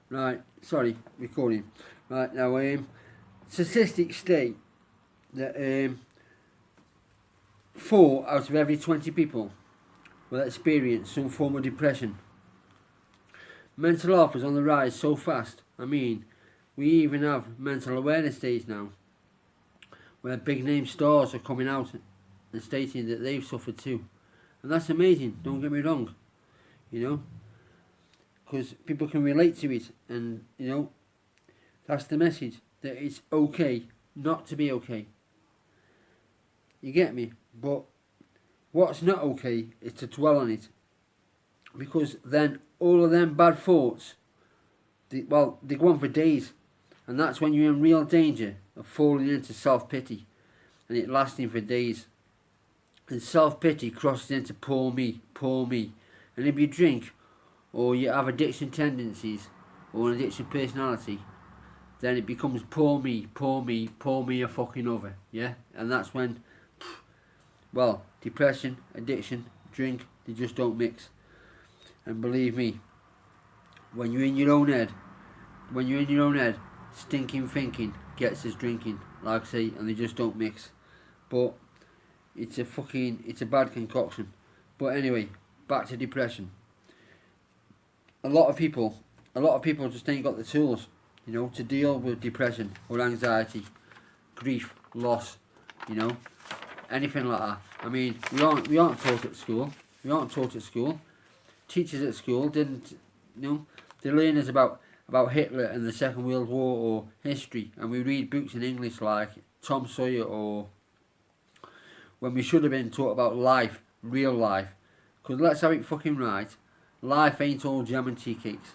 Right, sorry, recording. Right, now, statistics state that 4 out of every 20 people will experience some form of depression. Mental health is on the rise so fast. I mean, we even have mental awareness days now, where big name stars are coming out and stating that they've suffered too. And that's amazing, don't get me wrong, you know, because people can relate to it, and, you know, that's the message, that it's okay not to be okay. You get me? But what's not okay is to dwell on it, because then all of them bad thoughts, they go on for days, and that's when you're in real danger of falling into self-pity, and it lasting for days. And self-pity crosses into poor me, and if you drink, or you have addiction tendencies, or an addiction personality, then it becomes poor me a fucking over, yeah? And that's when, well, depression, addiction, drink, they just don't mix. And believe me, when you're in your own head, stinking thinking gets us drinking, like I say, and they just don't mix. But it's a bad concoction. But anyway, back to depression. A lot of people just ain't got the tools, you know, to deal with depression or anxiety, grief, loss, you know, anything like that. I mean, we aren't taught at school. Teachers at school didn't, you know, they learn us about Hitler and the Second World War or history, and we read books in English like Tom Sawyer, or when we should have been taught about life, real life. Because let's have it fucking right, life ain't all jam and tea cakes.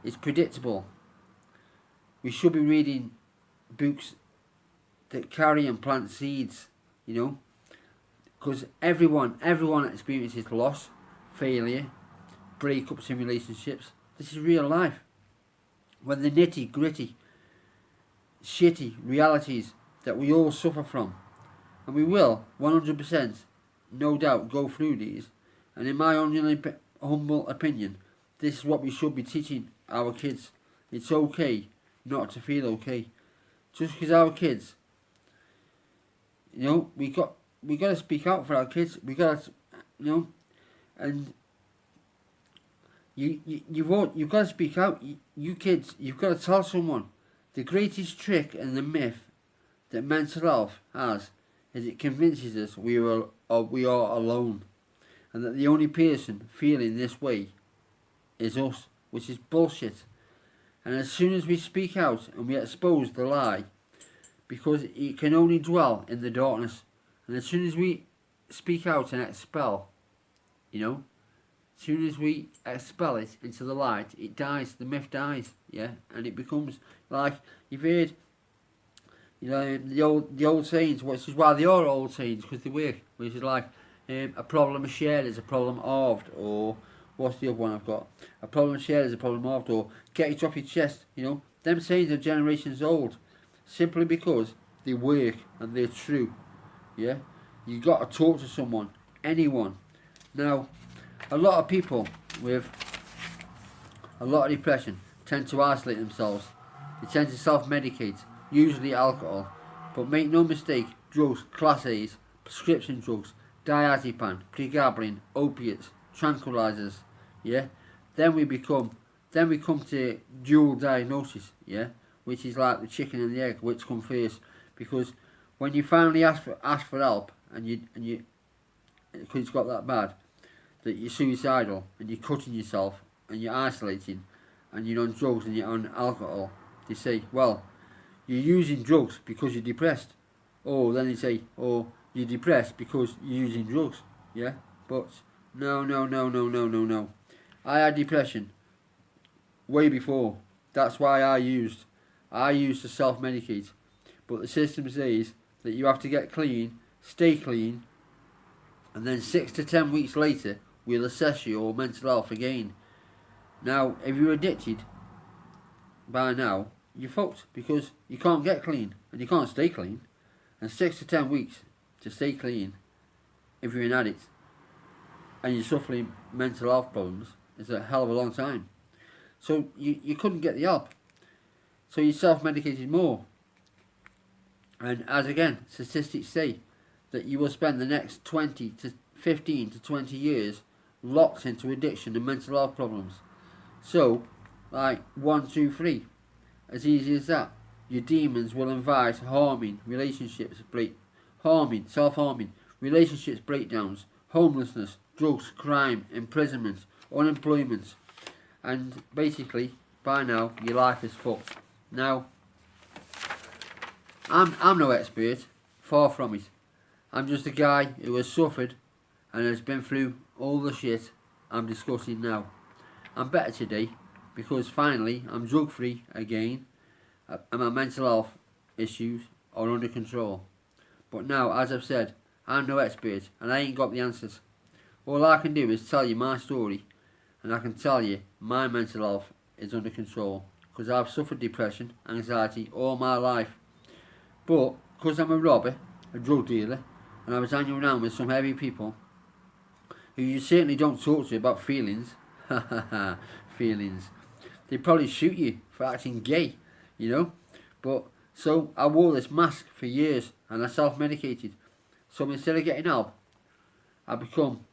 It's predictable. We should be reading books that carry and plant seeds, you know, because everyone experiences loss, failure, breakups in relationships. This is real life. When the nitty gritty, shitty realities that we all suffer from, and we will 100% no doubt go through these, and in my own humble opinion, this is what we should be teaching our kids. It's okay not to feel okay. Just because our kids, you know, we got to speak out for our kids. We got to, you know, and you've got to speak out. You kids, you've got to tell someone. The greatest trick and the myth that mental health has is it convinces us we are alone, and that the only person feeling this way is us, which is bullshit. And as soon as we speak out and we expose the lie, because it can only dwell in the darkness, and as soon as we speak out and expel, you know, as soon as we expel it into the light, it dies, the myth dies, yeah, and it becomes like, you've heard, you know, the old sayings, which is why they are old sayings, because they work, which is like, a problem shared is a problem halved, or what's the other one I've got? A problem shared is a problem halved, or get it off your chest, you know. Them sayings are generations old, simply because they work and they're true, yeah. You got to talk to someone, anyone. Now, a lot of people with a lot of depression tend to isolate themselves. They tend to self-medicate, usually alcohol. But make no mistake, drugs, class A's, prescription drugs, diazepam, pregabalin, opiates, tranquilizers, yeah. Then we come to dual diagnosis, yeah, which is like the chicken and the egg, which come first. Because when you finally ask for help, and you because it's got that bad, that you're suicidal and you're cutting yourself and you're isolating and you're on drugs and you're on alcohol, they say, well, you're using drugs because you're depressed. Or then they say, oh, you're depressed because you're using drugs, yeah. But no. I had depression way before. That's why I used to self-medicate. But the system says that you have to get clean, stay clean, and then 6 to 10 weeks later we'll assess your mental health again. Now, if you're addicted, by now you're fucked, because you can't get clean and you can't stay clean. And 6 to 10 weeks to stay clean, if you're an addict, and you're suffering mental health problems, it's a hell of a long time. So you couldn't get the help. So you self-medicated more. And as again, statistics say that you will spend the next 20 to 15 to 20 years locked into addiction and mental health problems. So, like 1, 2, 3, as easy as that. Your demons will invite harming relationships, self-harming, relationships breakdowns, homelessness, drugs, crime, imprisonment, unemployment, and basically by now your life is fucked. Now, I'm no expert, far from it. I'm just a guy who has suffered and has been through all the shit I'm discussing now. I'm better today because finally I'm drug free again and my mental health issues are under control. But now, as I've said, I'm no expert and I ain't got the answers. All I can do is tell you my story, and I can tell you my mental health is under control because I've suffered depression, anxiety all my life. But because I'm a robber, a drug dealer, and I was hanging around with some heavy people who you certainly don't talk to about feelings, feelings, they probably shoot you for acting gay, you know. But so I wore this mask for years and I self-medicated. So instead of getting help, I become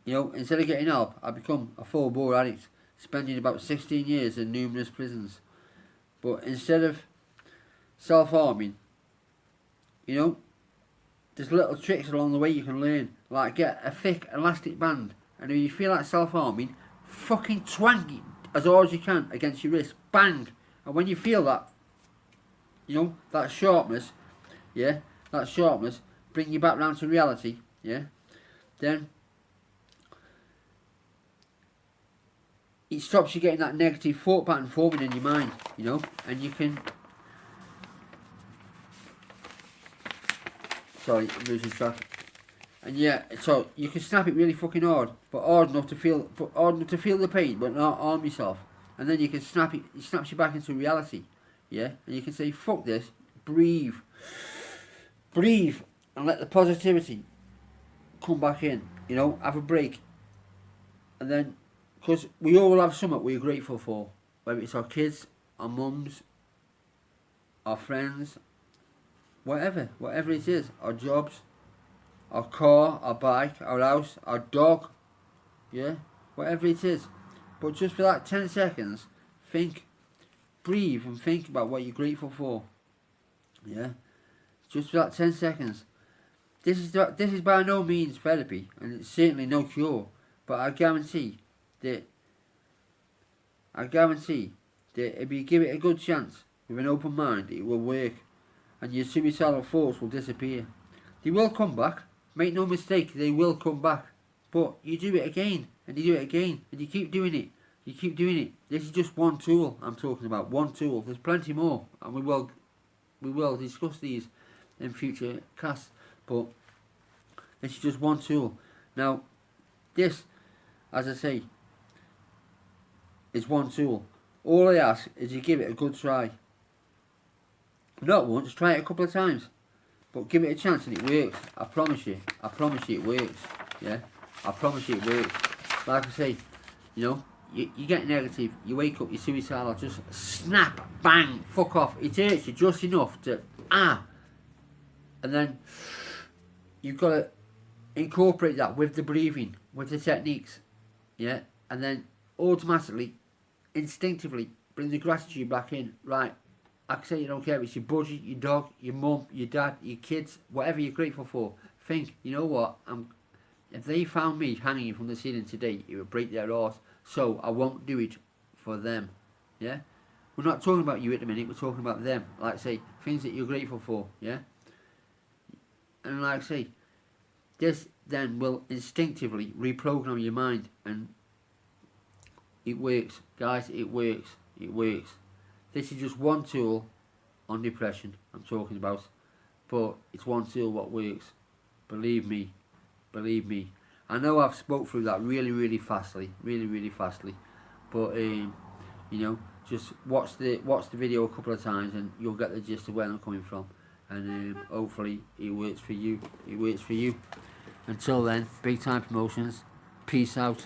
a full-bore addict, spending about 16 years in numerous prisons. But instead of self-harming, there's little tricks along the way you can learn, like get a thick elastic band, and if you feel like self-harming, fucking twang it as hard as you can against your wrist, bang, and when you feel that, that sharpness, bring you back round to reality, then it stops you getting that negative thought pattern forming in your mind, and you can... Sorry, I'm losing track. And so you can snap it really fucking hard, but hard enough to feel the pain, but not harm yourself. And then you can snap it. It snaps you back into reality, and you can say, "Fuck this," breathe, and let the positivity come back in. Have a break, and then, because we all have something we're grateful for, whether it's our kids, our mums, our friends, whatever it is, our jobs, our car, our bike, our house, our dog, whatever it is. But just for that 10 seconds, breathe and think about what you're grateful for. Just for that 10 seconds. This is by no means therapy, and it's certainly no cure, but I guarantee that if you give it a good chance, with an open mind, it will work, and your suicidal thoughts will disappear. They will come back, make no mistake, they will come back, but you do it again, and you do it again, and you keep doing it. This is just one tool I'm talking about, one tool. There's plenty more, and we will discuss these in future casts, but this is just one tool. Now, this, as I say, is one tool. All I ask is you give it a good try. Not once, try it a couple of times, but give it a chance and it works. I promise you it works. I promise you it works. Like I say, you get negative, you wake up, you're suicidal, just snap, bang, fuck off. It hurts you just enough to, and then you've got to incorporate that with the breathing, with the techniques, and then automatically, instinctively, bring the gratitude back in. Right, like I say, you don't care if it's your budgie, your dog, your mum, your dad, your kids, whatever you're grateful for. Think, you know what, if they found me hanging from the ceiling today, it would break their heart. So I won't do it for them. We're not talking about you at the minute, we're talking about them. Like I say, things that you're grateful for. And like I say, this then will instinctively reprogram your mind, and it works, guys. It works. This is just one tool on depression I'm talking about, but it's one tool what works. Believe me. I know I've spoke through that really fastly, but just watch the video a couple of times and you'll get the gist of where I'm coming from, and hopefully it works for you. Until then, Big Time Promotions. Peace out.